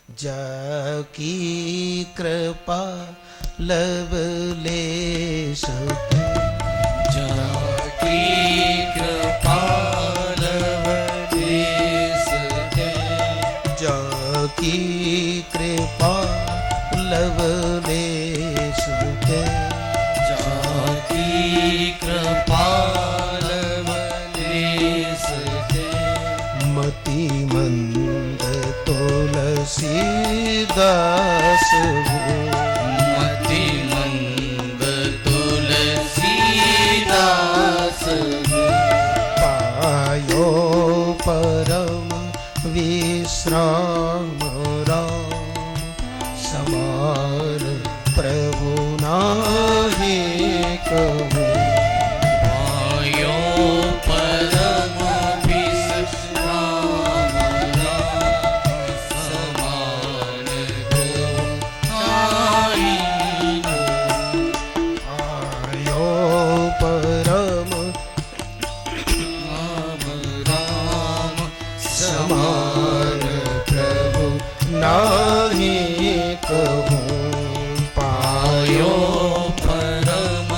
जाकी कृपा लवलेश जाकी कृपा लवलेश जाकी कृपा लवलेश जाकी कृपा लवलेश मति मंद तुलसीदास मति मंद तुलसीदास पायो परम विश्राम राम समान प्रभु नाहि कहूँ पायो परम विश्राम समान प्रभु नाहि आयो परम राम समान प्रभु नाहि कहूँ पायो परम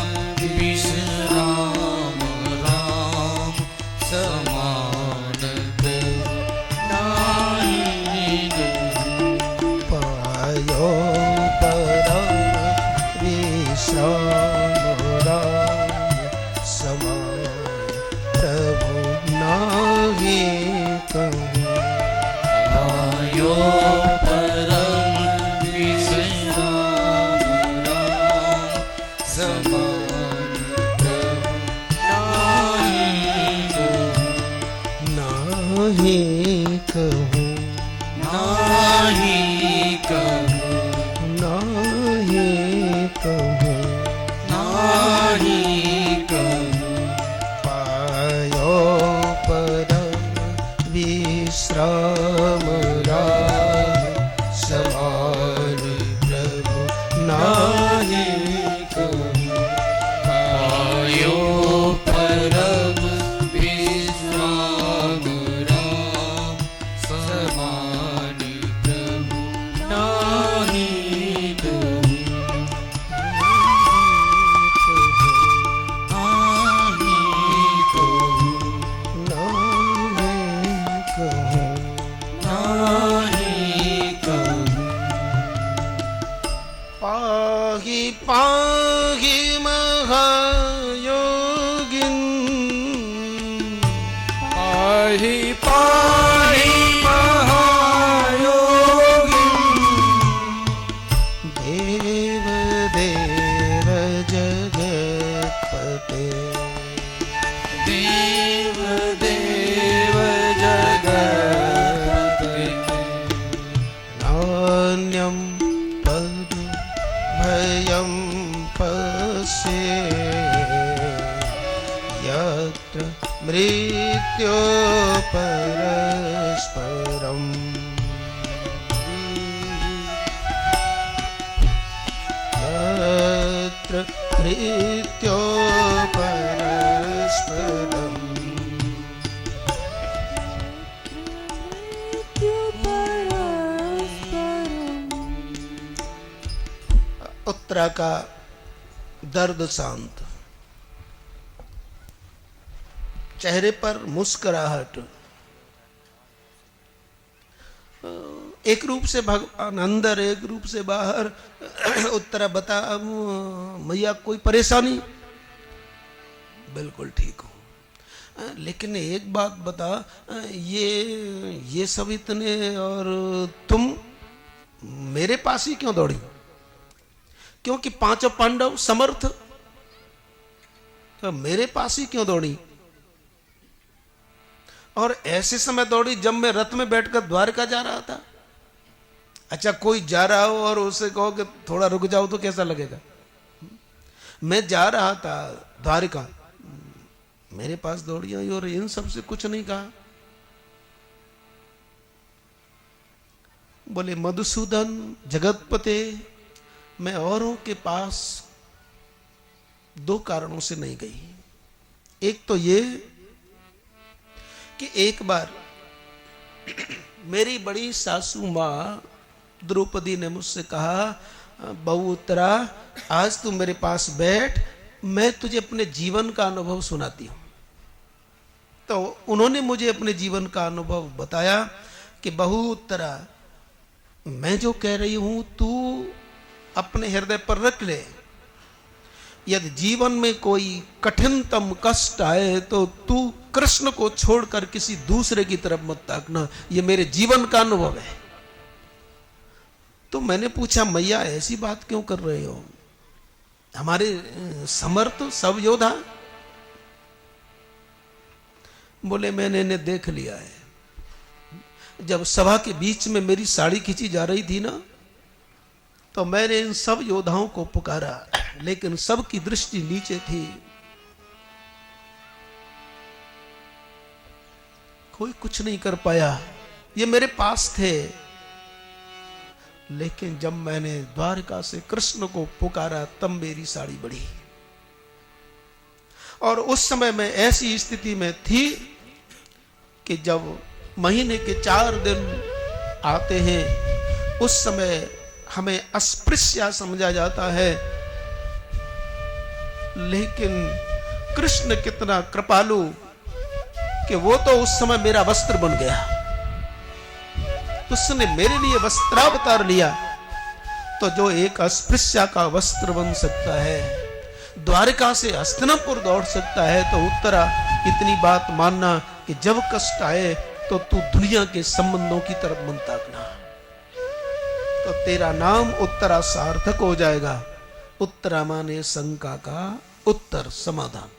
विश्राम राम समान प्रभु नाहि पायो परम विश्राम राम समान प्रभु नाहि कहूँ पायो परम विश्राम राम समान प्रभु नाहि कहूँ नाहि कहूँ नाहि कहूँ नाहि कहूँ पायो परम विश्राम राम समान प्रभु नाहि कहूँ पायो परम विश्राम राम समान प्रभु नाहि कहूँ नाहि कहूँ नाहि कहूँ नाहि कहूँ पाहि पाहि महायोगिन पाहि पाहि महायोगिन् देव देव जगत्पते देव देव जगत्पते नान्यं पद भयं पश्ये यत्र मृत्यो परस्परम् यत्र मृत्यो परस्परम् उत्तरा का दर्द शांत, चेहरे पर मुस्कुराहट। एक रूप से भगवान अंदर, एक रूप से बाहर। उत्तरा बता मैया कोई परेशानी? बिल्कुल ठीक हूँ, लेकिन एक बात बता, ये सब इतने, और तुम मेरे पास ही क्यों दौड़ी? क्योंकि पांचों पांडव समर्थ, तो मेरे पास ही क्यों दौड़ी? और ऐसे समय दौड़ी जब मैं रथ में बैठकर द्वारका जा रहा था। अच्छा, कोई जा रहा हो और उसे कहो कि थोड़ा रुक जाओ तो कैसा लगेगा? मैं जा रहा था द्वारका, मेरे पास दौड़ी आई और इन सब से कुछ नहीं कहा। बोले मधुसूदन जगतपते, मैं औरों के पास दो कारणों से नहीं गई। एक तो ये कि एक बार मेरी बड़ी सासू माँ द्रौपदी ने मुझसे कहा, बहू उत्तरा, आज तू मेरे पास बैठ, मैं तुझे अपने जीवन का अनुभव सुनाती हूं। तो उन्होंने मुझे अपने जीवन का अनुभव बताया कि बहू उत्तरा, मैं जो कह रही हूं तू अपने हृदय पर रख ले। यदि जीवन में कोई कठिनतम कष्ट आए तो तू कृष्ण को छोड़कर किसी दूसरे की तरफ मत ताकना, ये मेरे जीवन का अनुभव है। तो मैंने पूछा, मैया ऐसी बात क्यों कर रहे हो? हमारे समर्थ सब योद्धा। बोले, मैंने इन्हें देख लिया है। जब सभा के बीच में मेरी साड़ी खींची जा रही थी ना, तो मैंने इन सब योद्धाओं को पुकारा, लेकिन सबकी दृष्टि नीचे थी। कोई कुछ नहीं कर पाया। ये मेरे पास थे, लेकिन जब मैंने द्वारका से कृष्ण को पुकारा तब मेरी साड़ी बढ़ी। और उस समय मैं ऐसी स्थिति में थी कि जब महीने के 4 दिन आते हैं, उस समय हमें अस्पृश्य समझा जाता है, लेकिन कृष्ण कितना कृपालु कि वो तो उस समय मेरा वस्त्र बन गया। उसने मेरे लिए वस्त्रावतार लिया। तो जो एक अस्पृश्य का वस्त्र बन सकता है, द्वारका से हस्तिनापुर दौड़ सकता है, तो उत्तरा इतनी बात मानना कि जब कष्ट आए तो तू दुनिया के संबंधों की तरफ मन ताकना, तो तेरा नाम उत्तरा सार्थक हो जाएगा। उत्तरा माने शंका का उत्तर, समाधान।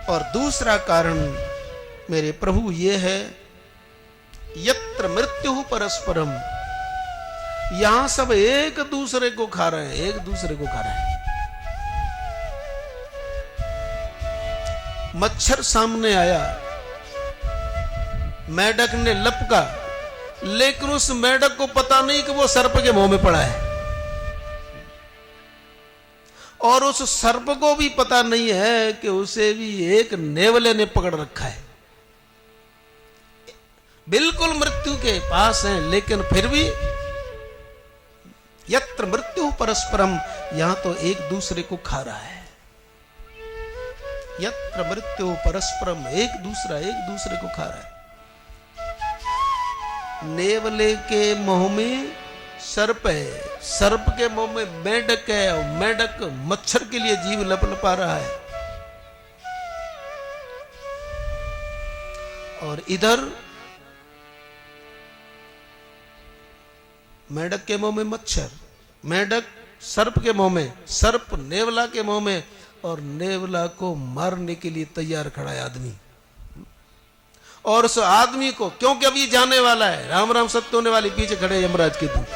और दूसरा कारण मेरे प्रभु ये है, यत्र मृत्यु परस्परम, यहां सब एक दूसरे को खा रहे हैं, एक दूसरे को खा रहे हैं। मच्छर सामने आया, मेढक ने लपका, लेकिन उस मेढक को पता नहीं कि वो सर्प के मुंह में पड़ा है, और उस सर्प को भी पता नहीं है कि उसे भी एक नेवले ने पकड़ रखा है। बिल्कुल मृत्यु के पास है, लेकिन फिर भी यत्र मृत्यु परस्परम, यहां तो एक दूसरे को खा रहा है। यत्र मृत्यु परस्परम, एक दूसरे को खा रहा है। नेवले के मुंह में सर्प है, सर्प के मुंह में मेढक है, और मेढक मच्छर के लिए जीव लपलपा रहा है। और इधर मेढक के मुंह में मच्छर, मेढक सर्प के मुंह में, सर्प नेवला के मुंह में, और नेवला को मारने के लिए तैयार खड़ा है आदमी। और उस आदमी को, क्योंकि अभी जाने वाला है, राम राम सत्य होने वाली, पीछे खड़े यमराज के दूत।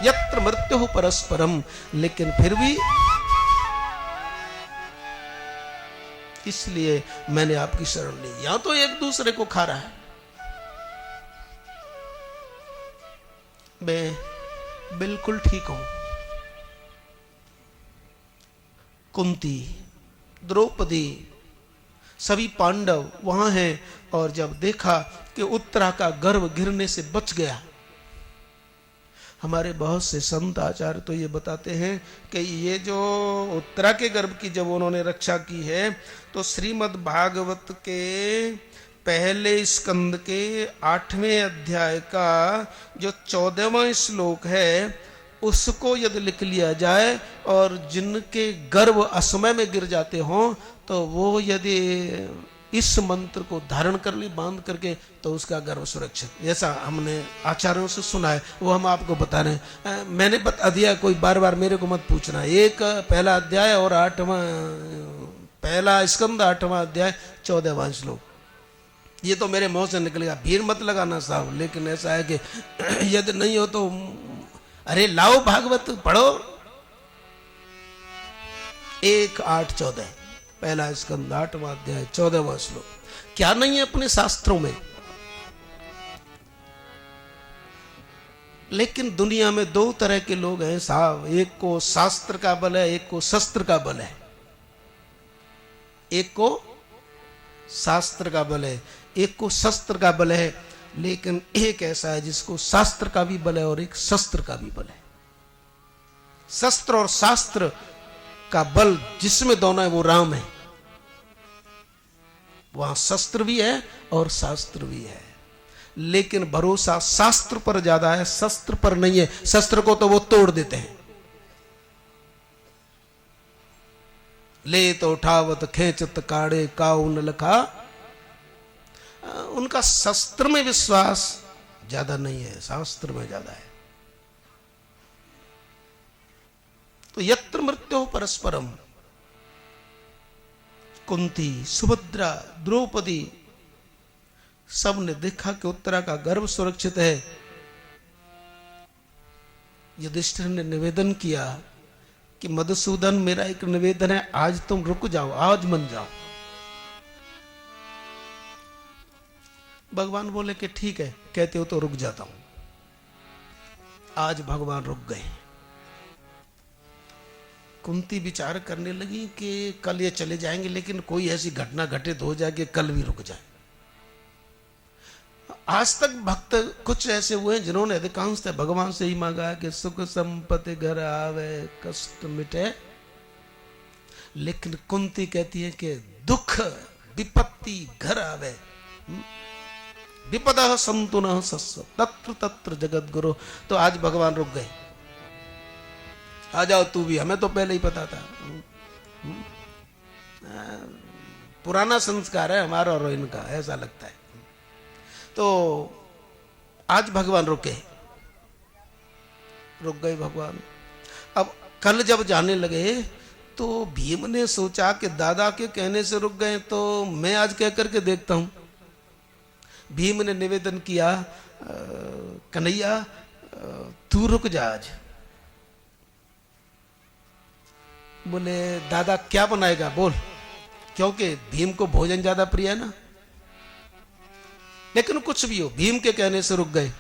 यत्र मृत्यु परस्परम, लेकिन फिर भी इसलिए मैंने आपकी शरण ली। यहां तो एक दूसरे को खा रहा है। मैं बिल्कुल ठीक हूं। कुंती, द्रौपदी, सभी पांडव वहां हैं, और जब देखा कि उत्तरा का गर्भ गिरने से बच गया। हमारे बहुत से संत आचार्य तो ये बताते हैं कि ये जो उत्तरा के गर्भ की जब उन्होंने रक्षा की है, तो श्रीमद् भागवत के पहले स्कंद के 8वें अध्याय का जो 14वां श्लोक है, उसको यदि लिख लिया जाए, और जिनके गर्भ असमय में गिर जाते हों, तो वो यदि इस मंत्र को धारण कर ली, बांध करके, तो उसका गर्भ सुरक्षित। ऐसा हमने आचार्यों से सुना है, वो हम आपको बता रहे हैं। मैंने बता दिया, कोई बार बार मेरे को मत पूछना। एक पहला अध्याय और 8वां, पहला स्कंद 8वां अध्याय 14वां श्लोक, ये तो मेरे मुंह से निकलेगा, भीड़ मत लगाना साहब। लेकिन ऐसा है कि यदि नहीं हो तो अरे लाओ भागवत पढ़ो। 1:8-14 पहला स्कंद 8वां अध्याय 14वां श्लोक। क्या नहीं है अपने शास्त्रों में? लेकिन दुनिया में 2 तरह के लोग हैं साहब, एक को शास्त्र का बल है, एक को शस्त्र का बल है। एक को शास्त्र का बल है, एक को शस्त्र का बल है, लेकिन एक ऐसा है जिसको शास्त्र का भी बल है और एक शस्त्र का भी बल है। शस्त्र और शास्त्र का बल जिसमें दोनों है वो राम है। वहां शस्त्र भी है और शास्त्र भी है, लेकिन भरोसा शास्त्र पर ज्यादा है, शस्त्र पर नहीं है। शस्त्र को तो वो तोड़ देते हैं। ले तो उठावत खेचत काड़े काऊ न लखा, उनका शस्त्र में विश्वास ज्यादा नहीं है, शास्त्र में ज्यादा है। तो यत्र मृत्यु परस्परम, कुंती, सुभद्रा, द्रौपदी सब ने देखा कि उत्तरा का गर्भ सुरक्षित है। युधिष्ठिर ने निवेदन किया कि मधुसूदन, मेरा एक निवेदन है, आज तुम रुक जाओ, आज मन जाओ। भगवान बोले कि ठीक है, कहते हो तो रुक जाता हूं। आज भगवान रुक गए। कुंती विचार करने लगी कि कल ये चले जाएंगे, लेकिन कोई ऐसी घटना घटित हो जाए कि कल भी रुक जाए। आज तक भक्त कुछ ऐसे हुए हैं जिन्होंने अधिकांशतः भगवान से ही मांगा है कि सुख संपत्ति घर आवे, कष्ट मिटे, लेकिन कुंती कहती है कि दुख विपत्ति घर आवे, विपदा संतु न सस्व तत्र तत्र जगत गुरु। तो आज भगवान रुक गए। आ जाओ तू भी, हमें तो पहले ही पता था। पुराना संस्कार है हमारा और इनका, ऐसा लगता है। तो आज भगवान रुक गए भगवान। अब कल जब जाने लगे तो भीम ने सोचा कि दादा के कहने से रुक गए तो मैं आज कह करके देखता हूं। भीम ने निवेदन किया, कन्हैया तू रुक जा आज। बोले दादा क्या बनाएगा बोल, क्योंकि भीम को भोजन ज्यादा प्रिय है ना। लेकिन कुछ भी हो, भीम के कहने से रुक गए।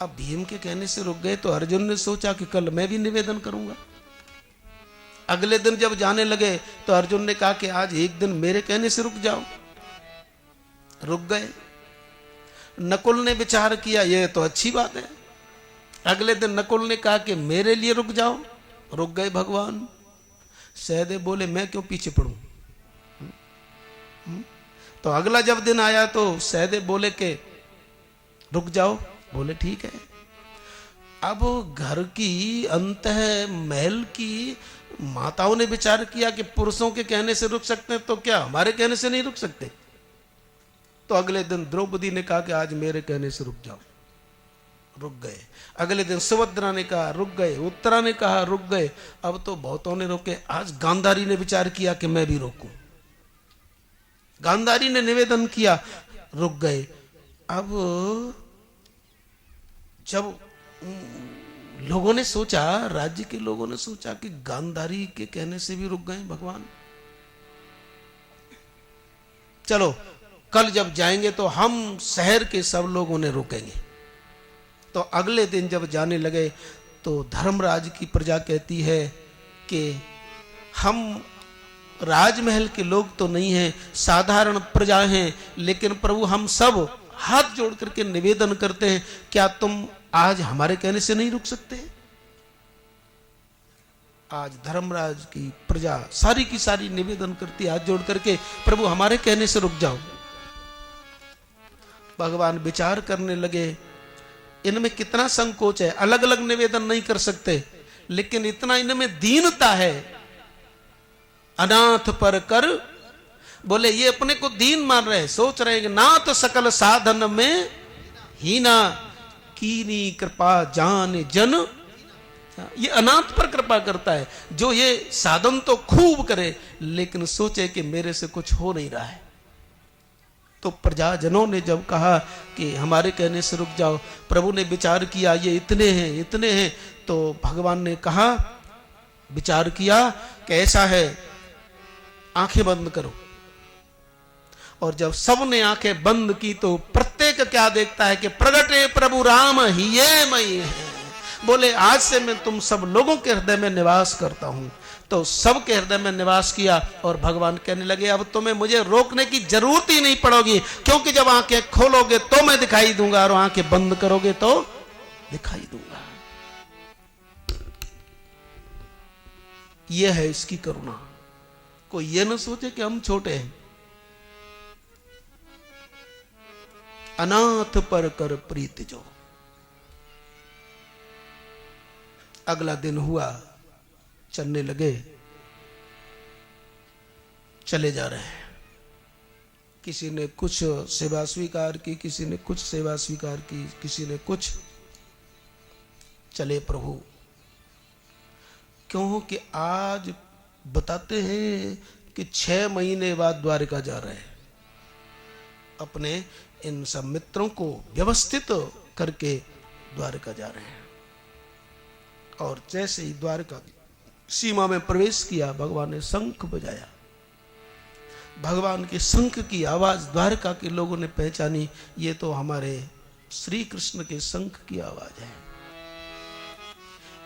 अब भीम के कहने से रुक गए तो अर्जुन ने सोचा कि कल मैं भी निवेदन करूंगा। अगले दिन जब जाने लगे तो अर्जुन ने कहा कि आज एक दिन मेरे कहने से रुक जाओ। रुक गए। नकुल ने विचार किया, ये तो अच्छी बात है। अगले दिन नकुल ने कहा कि मेरे लिए रुक जाओ। रुक गए भगवान। सहदेव बोले मैं क्यों पीछे पड़ूं। तो अगला जब दिन आया तो सहदेव बोले कि रुक जाओ। बोले ठीक है। अब घर की अंतः महल की माताओं ने विचार किया कि पुरुषों के कहने से रुक सकते हैं तो क्या हमारे कहने से नहीं रुक सकते। तो अगले दिन द्रौपदी ने कहा कि आज मेरे कहने से रुक जाओ। रुक गए। अगले दिन सुभद्रा ने कहा रुक गए, उत्तरा ने कहा रुक गए। अब तो बहुतों ने रोके। आज गांधारी ने विचार किया कि मैं भी रोकूं। गांधारी ने निवेदन किया, रुक गए। अब जब लोगों ने सोचा, राज्य के लोगों ने सोचा कि गांधारी के कहने से भी रुक गए भगवान, चलो कल जब जाएंगे तो हम शहर के सब लोगों ने रोकेंगे। तो अगले दिन जब जाने लगे तो धर्मराज की प्रजा कहती है कि हम राजमहल के लोग तो नहीं हैं, साधारण प्रजा हैं, लेकिन प्रभु हम सब हाथ जोड़ करके निवेदन करते हैं, क्या तुम आज हमारे कहने से नहीं रुक सकते। आज धर्मराज की प्रजा सारी की सारी निवेदन करती है हाथ जोड़ करके, प्रभु हमारे कहने से रुक जाओ। भगवान विचार करने लगे, इनमें कितना संकोच है, अलग अलग निवेदन नहीं कर सकते, लेकिन इतना इनमें दीनता है। अनाथ पर कर, बोले ये अपने को दीन मान रहे हैं, सोच रहे हैं कि नाथ सकल साधन में हीना कीनी कृपा जान जन। ये अनाथ पर कृपा करता है, जो ये साधन तो खूब करे लेकिन सोचे कि मेरे से कुछ हो नहीं रहा है। तो प्रजाजनों ने जब कहा कि हमारे कहने से रुक जाओ, प्रभु ने विचार किया ये इतने हैं, तो भगवान ने कहा, विचार किया कि ऐसा है, आंखें बंद करो। और जब सबने आंखें बंद की तो प्रत्येक क्या देखता है कि प्रगटे प्रभु राम ही ये मई है। बोले आज से मैं तुम सब लोगों के हृदय में निवास करता हूं। तो सबके हृदय में निवास किया और भगवान कहने लगे अब तुम्हें मुझे रोकने की जरूरत ही नहीं पड़ेगी, क्योंकि जब आंखें खोलोगे तो मैं दिखाई दूंगा और आंखें बंद करोगे तो दिखाई दूंगा। यह है इसकी करुणा। कोई ये न सोचे कि हम छोटे हैं। अनाथ पर कर प्रीत जो। अगला दिन हुआ, चलने लगे, चले जा रहे हैं। किसी ने कुछ सेवा स्वीकार की, किसी ने कुछ सेवा स्वीकार की, किसी ने कुछ। चले प्रभु, क्यों कि आज बताते हैं कि 6 महीने बाद द्वारिका जा रहे हैं। अपने इन सब मित्रों को व्यवस्थित करके द्वारिका जा रहे हैं। और जैसे ही द्वारिका सीमा में प्रवेश किया, भगवान ने शंख बजाया। भगवान के शंख की आवाज द्वारका के लोगों ने पहचानी, ये तो हमारे श्री कृष्ण के शंख की आवाज है।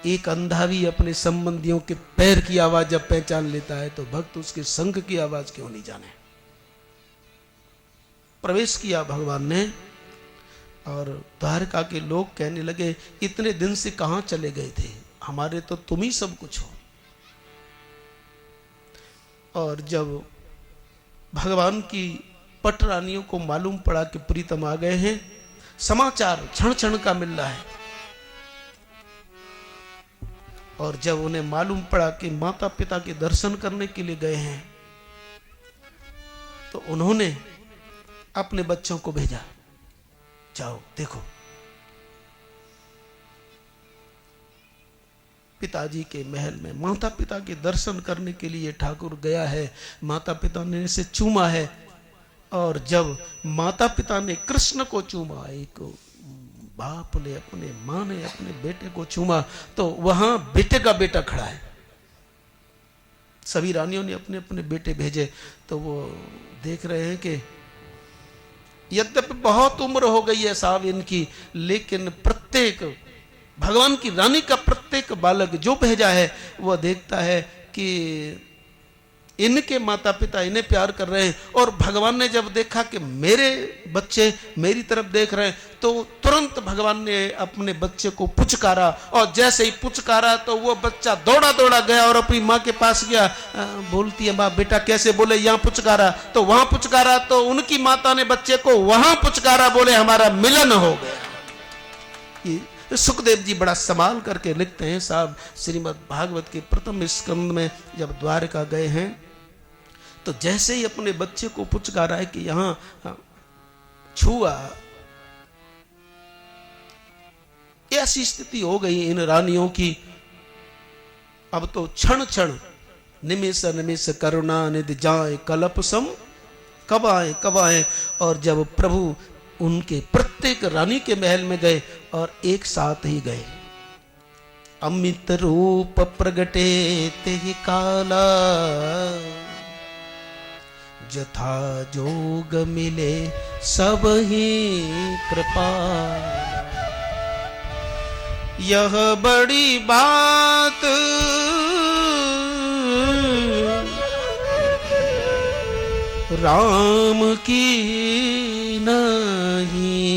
एक अंधा भी अपने संबंधियों के पैर की आवाज जब पहचान लेता है तो भक्त उसके शंख की आवाज क्यों नहीं जाने। प्रवेश किया भगवान ने, और द्वारका के लोग कहने लगे इतने दिन से कहां चले गए थे, हमारे तो तुम ही सब कुछ हो। और जब भगवान की पटरानियों को मालूम पड़ा कि प्रीतम आ गए हैं, समाचार क्षण क्षण का मिल रहा है। और जब उन्हें मालूम पड़ा कि माता पिता के दर्शन करने के लिए गए हैं, तो उन्होंने अपने बच्चों को भेजा, जाओ देखो पिताजी के महल में माता पिता के दर्शन करने के लिए ठाकुर गया है। माता पिता ने इसे चूमा है, और जब माता पिता ने कृष्ण को चूमा, एक बाप ने अपने मां ने अपने बेटे को चूमा, तो वहां बेटे का बेटा खड़ा है। सभी रानियों ने अपने अपने बेटे भेजे, तो वो देख रहे हैं कि यद्यपि बहुत उम्र हो गई है साहब इनकी, लेकिन प्रत्येक भगवान की रानी का प्रत्येक बालक जो भेजा है वह देखता है कि इनके माता पिता इन्हें प्यार कर रहे हैं। और भगवान ने जब देखा कि मेरे बच्चे मेरी तरफ देख रहे हैं, तो तुरंत भगवान ने अपने बच्चे को पुचकारा, और जैसे ही पुचकारा तो वो बच्चा दौड़ा दौड़ा गया और अपनी माँ के पास गया। बोलती है माँ बेटा कैसे? बोले यहाँ पुचकारा, तो वहां पुचकारा, तो उनकी माता ने बच्चे को वहां पुचकारा, बोले हमारा मिलन हो गया। सुखदेव जी बड़ा संभाल करके लिखते हैं साहब, श्रीमद् भागवत के प्रथम स्कंद में जब द्वारका गए हैं, तो जैसे ही अपने बच्चे को पुचकारा है कि यहां छुआ, ऐसी स्थिति हो गई इन रानियों की। अब तो क्षण क्षण निमिष निमिष करुणा निधि जाए कल्प सम, कब आए। और जब प्रभु उनके प्रत्येक रानी के महल में गए और एक साथ ही गए। अमित रूप प्रगटे ते काला, जथा जोग मिले सब ही कृपा। यह बड़ी बात राम की नहीं,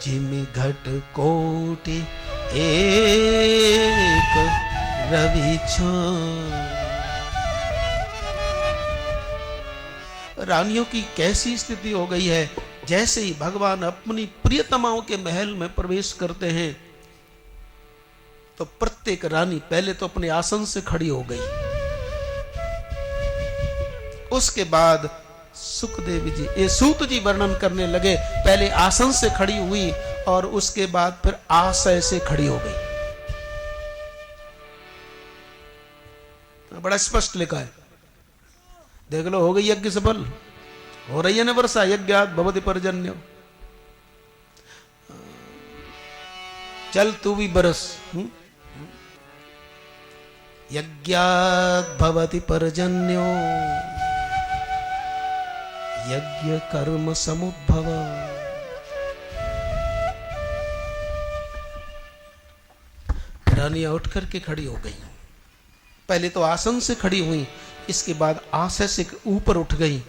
जिम घट कोटि एक रवि छान। रानियों की कैसी स्थिति हो गई है, जैसे ही भगवान अपनी प्रियतमाओं के महल में प्रवेश करते हैं, तो प्रत्येक रानी पहले तो अपने आसन से खड़ी हो गई। उसके बाद सुखदेव जी सूत जी वर्णन करने लगे, पहले आसन से खड़ी हुई और उसके बाद फिर आशय से खड़ी हो गई। बड़ा स्पष्ट लिखा है, देख लो, हो गई यज्ञ सफल, हो रही है ना वर्षा, यज्ञात भवति पर्जन्य। चल तू भी बरस, यज्ञात भवति पर्जन्यो यज्ञ कर्म समुद्भव। रानियां उठ करके खड़ी हो गई। पहले तो आसन से खड़ी हुई, इसके बाद आशय से ऊपर उठ गई।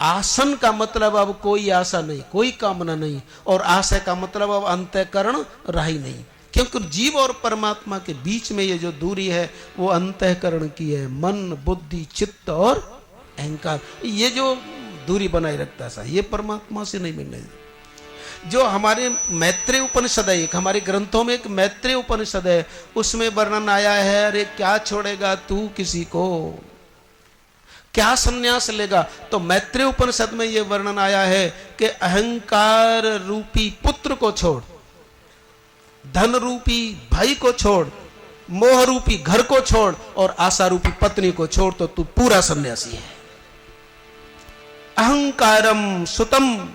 आसन का मतलब अब कोई आशा नहीं, कोई कामना नहीं, और आशय का मतलब अब अंतःकरण रहा ही नहीं, क्योंकि जीव और परमात्मा के बीच में ये जो दूरी है वो अंतःकरण की है। मन, बुद्धि, चित्त और अहंकार, ये जो दूरी बनाए रखता है ये परमात्मा से नहीं मिलने। जो हमारे मैत्रेय उपनिषद है, एक हमारे ग्रंथों में एक मैत्रेय उपनिषद है, उसमें वर्णन आया है, अरे क्या छोड़ेगा तू किसी को, क्या संन्यास लेगा। तो मैत्रेय उपनिषद में यह वर्णन आया है कि अहंकार रूपी पुत्र को छोड़, धन रूपी भाई को छोड़, मोह रूपी घर को छोड़ और आशा रूपी पत्नी को छोड़, तो तू पूरा सन्यासी है। अहंकारम सुतम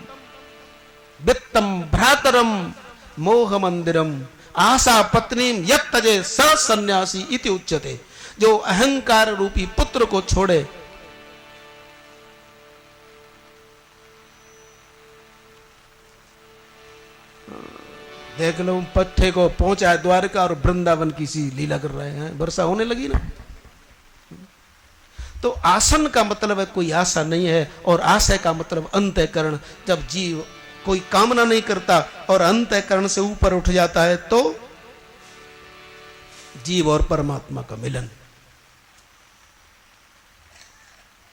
वित्तम भ्रातरम मोह मंदिरम आशा पत्नी यत् तजे स सन्यासी इति उच्यते। जो अहंकार रूपी पुत्र को छोड़े, देख लो पट्टे को पहुंचा द्वारका और वृंदावन की सी लीला कर रहे हैं, वर्षा होने लगी ना। तो आसन का मतलब है कोई आशा नहीं है, और आशय का मतलब अंतःकरण। जब जीव कोई कामना नहीं करता और अंतःकरण से ऊपर उठ जाता है तो जीव और परमात्मा का मिलन।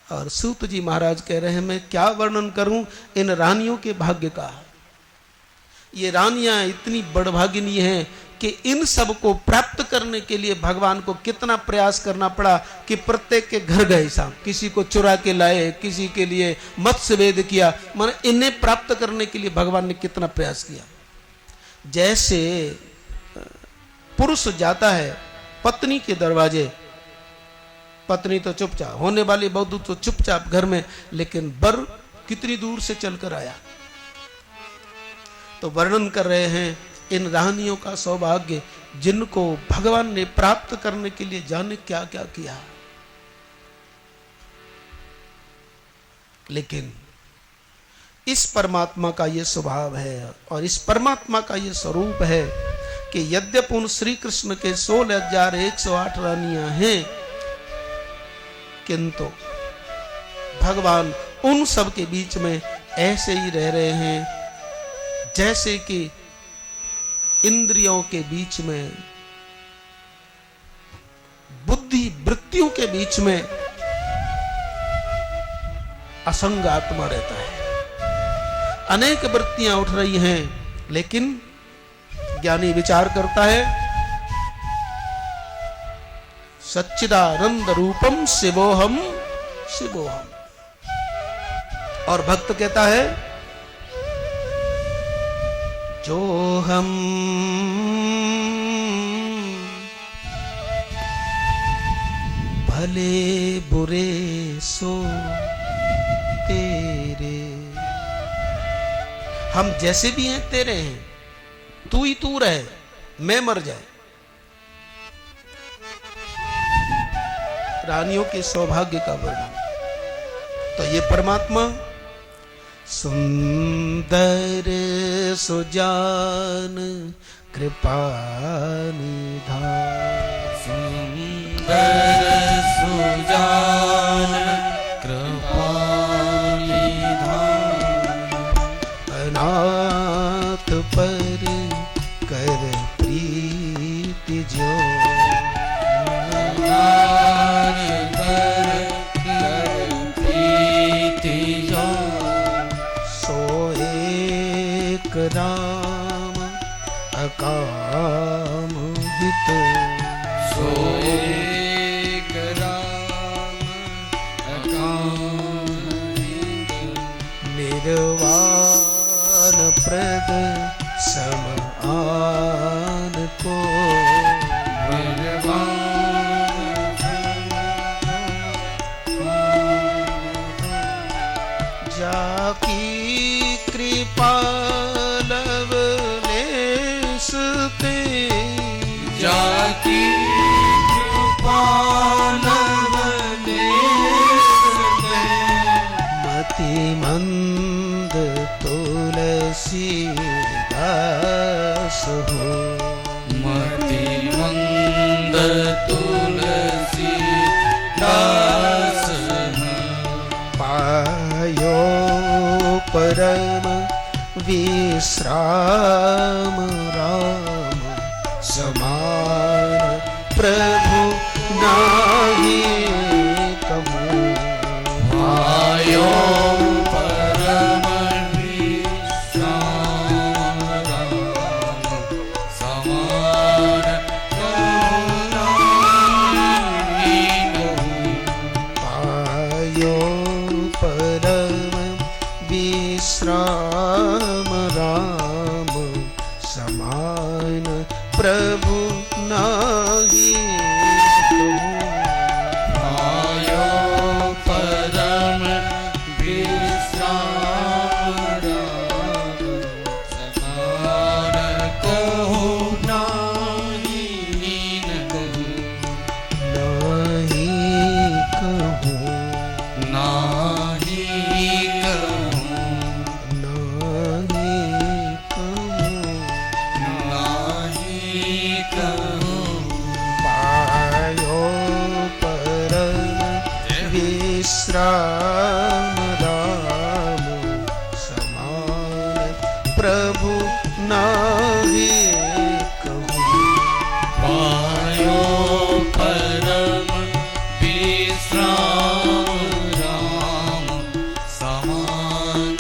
और सूत जी महाराज कह रहे हैं, मैं क्या वर्णन करूं इन रानियों के भाग्य का। ये रानियां इतनी बड़भागिनी हैं कि इन सब को प्राप्त करने के लिए भगवान को कितना प्रयास करना पड़ा कि प्रत्येक के घर गए साहब, किसी को चुरा के लाए, किसी के लिए मत्स्य वेद किया, माने इन्हें प्राप्त करने के लिए भगवान ने कितना प्रयास किया। जैसे पुरुष जाता है पत्नी के दरवाजे, पत्नी तो चुपचाप, होने वाली बहू तो चुपचाप घर में, लेकिन वर कितनी दूर से चलकर आया। तो वर्णन कर रहे हैं इन रानियों का सौभाग्य जिनको भगवान ने प्राप्त करने के लिए जाने क्या क्या किया। लेकिन इस परमात्मा का यह स्वभाव है और इस परमात्मा का यह स्वरूप है कि यद्यपि उन श्री कृष्ण के 16,108 रानियां हैं, किंतु भगवान उन सब के बीच में ऐसे ही रह रहे हैं जैसे कि इंद्रियों के बीच में, बुद्धि वृत्तियों के बीच में असंग आत्मा रहता है। अनेक वृत्तियां उठ रही हैं, लेकिन ज्ञानी विचार करता है सच्चिदानंद रूपम शिवोहम शिवोहम, और भक्त कहता है जो हम भले बुरे सो तेरे, हम जैसे भी हैं तेरे हैं, तू ही तू रहे, मैं मर जाए। रानियों के सौभाग्य का वर्णन। तो ये परमात्मा सुंदर सुजान कृपा निधान, सुंदर सुजान कृपा निधान, अनाथ पर कर प्रीति जो, अनाथ पर कर प्रीति जो, राम अकाम हित, सो एक राम अकाम हित, निर्वाण प्रद समान को, निर्वाण जाकी कृपा जाकी कृपा मति मंद तुलसी दास हो, मति मंद परम विश्राम राम समान प्रभु नाही कहूँ। आयो परम विश्राम राम समान करुणामयी कहूँ। आयो परम विश्राम राम समान प्रभु नाही कहूँ। आयो परम विश्राम राम समान करुणाहीन कहूँ। नाही कहूँ। नाही कहूँ। नाही कहूँ। नाही कहूँ। पायो परम विश्राम राम समान प्रभु नाही कहूँ। पायो परम विश्राम राम समान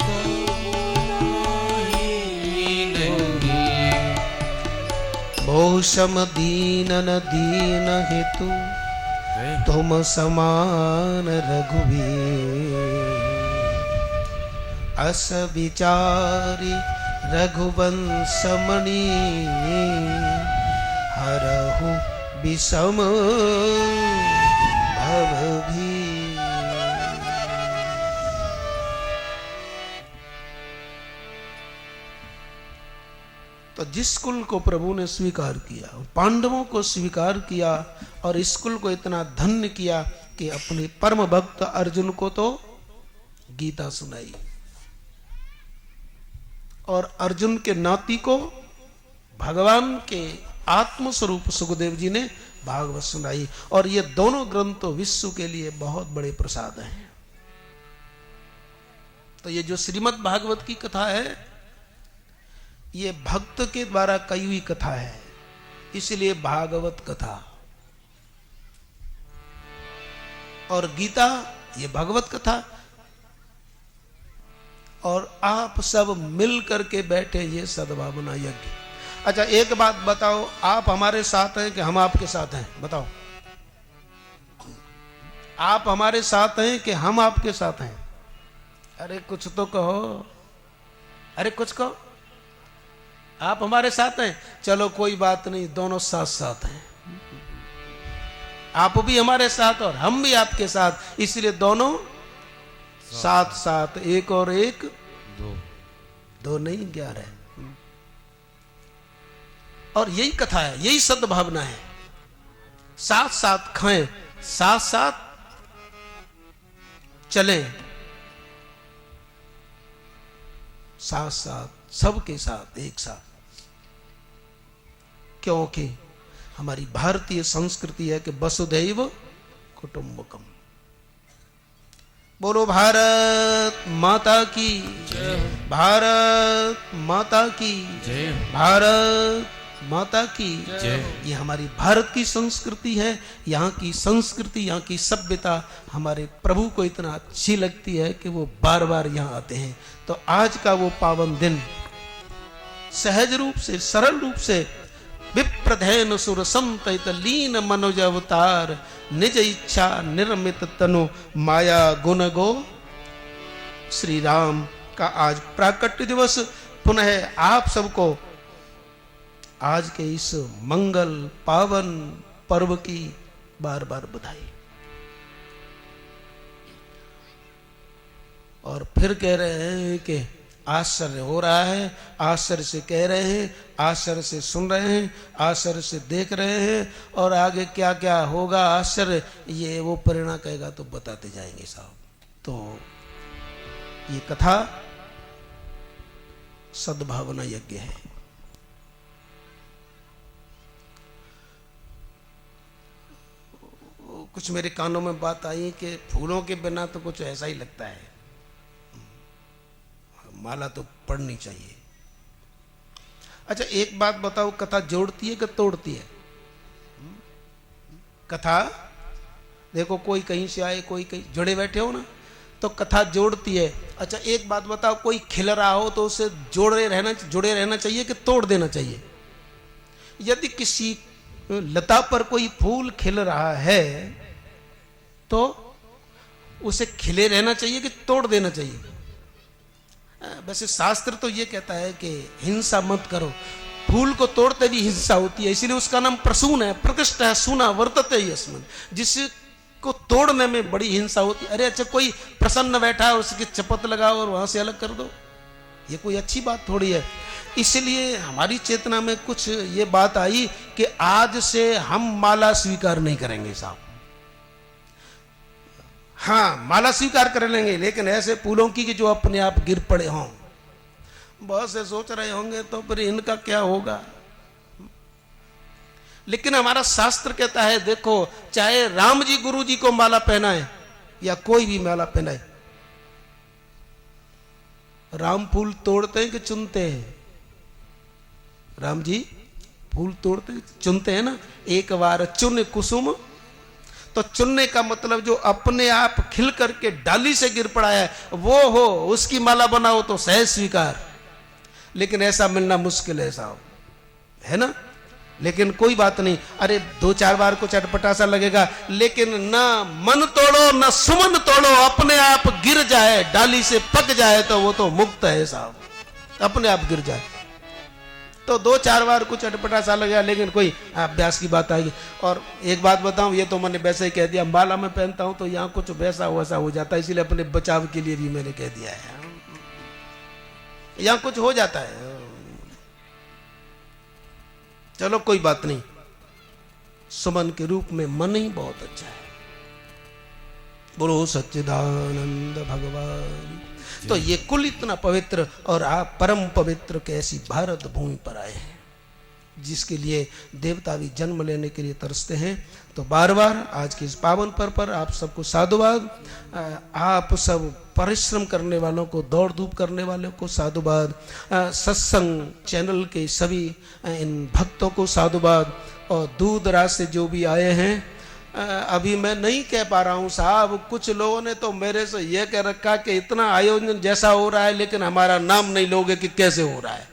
करुणाहीन कहूँ। भूषम दीनन दीन हेतु तुम समान रघुवीर। अस विचारी रघुवंशमणि हरहु विषम भवभीर। तो जिस कुल को प्रभु ने स्वीकार किया, पांडवों को स्वीकार किया और इस कुल को इतना धन्य किया कि अपने परम भक्त अर्जुन को तो गीता सुनाई और अर्जुन के नाती को भगवान के आत्म स्वरूप सुखदेव जी ने भागवत सुनाई। और ये दोनों ग्रंथ तो विश्व के लिए बहुत बड़े प्रसाद हैं। तो ये जो श्रीमद् भागवत की कथा है, ये भक्त के द्वारा कही हुई कथा है, इसलिए भागवत कथा। और गीता ये भगवत कथा। और आप सब मिल करके बैठे ये सद्भावना यज्ञ। अच्छा एक बात बताओ, आप हमारे साथ हैं कि हम आपके साथ हैं? बताओ, आप हमारे साथ हैं कि हम आपके साथ हैं? अरे कुछ तो कहो, अरे कुछ कहो। आप हमारे साथ हैं, चलो कोई बात नहीं, दोनों साथ साथ हैं। आप भी हमारे साथ और हम भी आपके साथ, इसलिए दोनों साथ साथ। एक और एक दो नहीं 11। और यही कथा है, यही सद्भावना है। साथ साथ खाएं, साथ साथ चलें, साथ साथ सबके साथ एक साथ। क्योंकि हमारी भारतीय संस्कृति है कि वसुधैव कुटुंबकम। बोलो भारत माता की जय। भारत माता की जय। भारत माता की जय। ये हमारी भारत की संस्कृति है। यहाँ की संस्कृति, यहाँ की सभ्यता हमारे प्रभु को इतना अच्छी लगती है कि वो बार बार यहाँ आते हैं। तो आज का वो पावन दिन सहज रूप से, सरल रूप से विप्रधैन सुर संतहित लीन मनोज अवतार निज इच्छा निर्मित तनु माया गुण गो श्री राम का आज प्राकट्य दिवस। पुनः आप सबको आज के इस मंगल पावन पर्व की बार बार बधाई। और फिर कह रहे हैं कि आश्चर्य हो रहा है, आश्चर्य से कह रहे हैं, आश्चर्य से सुन रहे हैं, आश्चर्य से देख रहे हैं। और आगे क्या क्या होगा आश्चर्य, ये वो प्रेरणा कहेगा तो बताते जाएंगे साहब। तो ये कथा सद्भावना यज्ञ है। कुछ मेरे कानों में बात आई कि फूलों के बिना तो कुछ ऐसा ही लगता है। माला तो पढ़नी चाहिए। अच्छा एक बात बताओ, कथा जोड़ती है कि तोड़ती है? कथा देखो, कोई कहीं से आए, कोई कहीं, जुड़े बैठे हो ना, तो कथा जोड़ती है। अच्छा एक बात बताओ, कोई खिल रहा हो तो उसे जुड़े रहना चाहिए कि तोड़ देना चाहिए? यदि किसी लता पर कोई फूल खिल रहा है तो उसे खिले रहना चाहिए कि तोड़ देना चाहिए? वैसे शास्त्र तो ये कहता है कि हिंसा मत करो। फूल को तोड़ते भी हिंसा होती है, इसीलिए उसका नाम प्रसून है, प्रकृष्ट है, सुना वर्तते यस्मिन्, जिसको तोड़ने में बड़ी हिंसा होती है। अरे अच्छा कोई प्रसन्न बैठा है, उसकी चपत लगाओ और वहां से अलग कर दो, ये कोई अच्छी बात थोड़ी है। इसलिए हमारी चेतना में कुछ ये बात आई कि आज से हम माला स्वीकार नहीं करेंगे साहब। हाँ माला स्वीकार कर लेंगे, लेकिन ऐसे फूलों की कि जो अपने आप गिर पड़े हों। बहुत से सोच रहे होंगे तो फिर इनका क्या होगा, लेकिन हमारा शास्त्र कहता है देखो, चाहे राम जी गुरु जी को माला पहनाए या कोई भी माला पहनाए, राम फूल तोड़ते हैं कि चुनते हैं? राम जी फूल तोड़ते चुनते हैं ना। एक बार चुन कुसुम, तो चुनने का मतलब जो अपने आप खिल करके डाली से गिर पड़ा है वो हो, उसकी माला बनाओ तो सहज स्वीकार। लेकिन ऐसा मिलना मुश्किल है साहब, है ना। लेकिन कोई बात नहीं, अरे 2-4 बार को चटपटा सा लगेगा, लेकिन ना मन तोड़ो ना सुमन तोड़ो, अपने आप गिर जाए, डाली से पक जाए तो वो तो मुक्त है साहब, अपने आप गिर जाए। तो 2-4 बार कुछ अटपटा सा लगा, लेकिन कोई अभ्यास की बात आएगी। और एक बात बताऊं, ये तो मैंने वैसे ही कह दिया, माला में पहनता हूं तो यहाँ कुछ वैसा वैसा हो जाता है, इसीलिए अपने बचाव के लिए भी मैंने कह दिया है, यहाँ कुछ हो जाता है। चलो कोई बात नहीं, सुमन के रूप में मन ही बहुत अच्छा है। बोलो सच्चिदानंद भगवान। तो ये कुल इतना पवित्र और आप परम पवित्र कैसी भारत भूमि पर आए हैं, जिसके लिए देवता भी जन्म लेने के लिए तरसते हैं। तो बार बार आज के इस पावन पर्व पर आप सबको साधुवाद। आप सब परिश्रम करने वालों को, दौड़ धूप करने वालों को साधुवाद। सत्संग चैनल के सभी इन भक्तों को साधुवाद। और दूर दराज से जो भी आए हैं, अभी मैं नहीं कह पा रहा हूँ साहब, कुछ लोगों ने तो मेरे से यह कह रखा कि इतना आयोजन जैसा हो रहा है लेकिन हमारा नाम नहीं लोगे कि कैसे हो रहा है।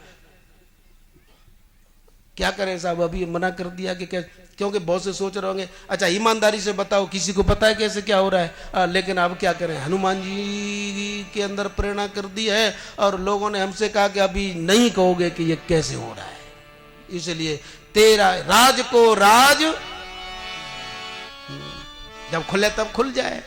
क्या करें साहब, अभी मना कर दिया कि क्योंकि बहुत से सोच रहे होंगे अच्छा ईमानदारी से बताओ किसी को पता है कैसे क्या हो रहा है। लेकिन अब क्या करें, हनुमान जी के अंदर प्रेरणा कर दी है और लोगों ने हमसे कहा कि अभी नहीं कहोगे कि ये कैसे हो रहा है, इसलिए तेरा राज को राज जब खुले तब खुल जाए,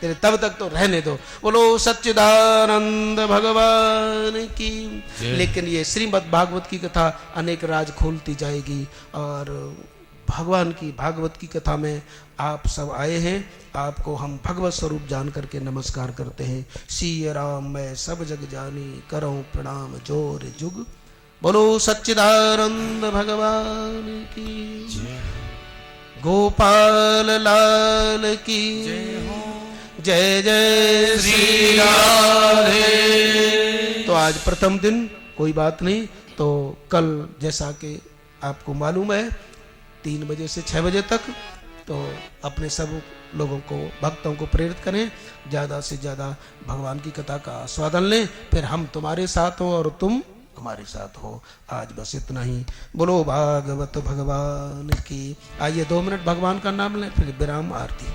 तेरे तब तक तो रहने दो। बोलो सच्चिदानंद भगवान की। लेकिन ये श्रीमद् भागवत की कथा अनेक राज खोलती जाएगी और भगवान की भागवत की कथा में आप सब आए हैं, आपको हम भगवत स्वरूप जान करके नमस्कार करते हैं। सिया राम मैं सब जग जानी, करो प्रणाम जोर जुग। बोलो सच्चिदानंद भगवान की। गोपाल लाल की जय जय श्री राधे। तो आज प्रथम दिन, कोई बात नहीं, तो कल जैसा कि आपको मालूम है 3 बजे से 6 बजे तक, तो अपने सब लोगों को, भक्तों को प्रेरित करें, ज़्यादा से ज़्यादा भगवान की कथा का आस्वादन लें, फिर हम तुम्हारे साथ हो और तुम हमारे साथ हो। आज बस इतना ही। बोलो भागवत भगवान की। आइए 2 मिनट भगवान का नाम लें, फिर विराम आरती।